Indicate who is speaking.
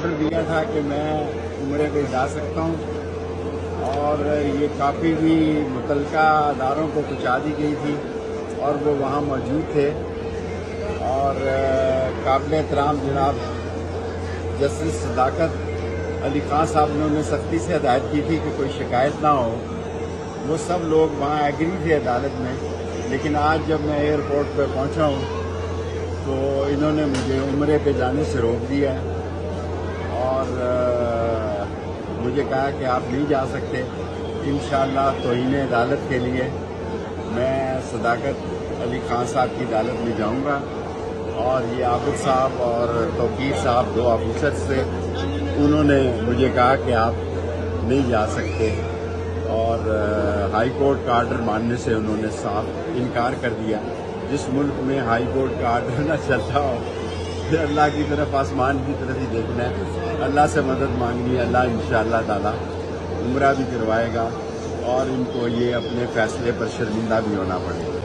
Speaker 1: Order دیا تھا کہ میں عمرے پہ جا سکتا ہوں، اور یہ کاپی بھی متعلقہ اداروں کو پہنچا دی گئی تھی اور وہ وہاں موجود تھے، اور قابل احترام جناب جسٹس صداقت علی خان صاحب نے انہیں سختی سے ہدایت کی تھی کہ کوئی شکایت نہ ہو۔ وہ سب لوگ وہاں ایگری تھے عدالت میں، لیکن آج جب میں ایئرپورٹ پہ پہنچا ہوں تو انہوں نے مجھے عمرے پہ جانے سے روک دیا اور مجھے کہا کہ آپ نہیں جا سکتے۔ انشاءاللہ توہین عدالت کے لیے میں صداقت علی خان صاحب کی عدالت میں جاؤں گا، اور یہ عابد صاحب اور توقیر صاحب 2 آفیسر سے انہوں نے مجھے کہا کہ آپ نہیں جا سکتے، اور ہائی کورٹ کا آرڈر ماننے سے انہوں نے صاف انکار کر دیا۔ جس ملک میں ہائی کورٹ کا آرڈر نہ چلتا ہو، پھر اللہ کی طرف، آسمان کی طرف ہی دیکھنا ہے، اللہ سے مدد مانگنی ہے۔ اللہ انشاءاللہ تعالی عمرہ بھی کروائے گا، اور ان کو یہ اپنے فیصلے پر شرمندہ بھی ہونا پڑے گا۔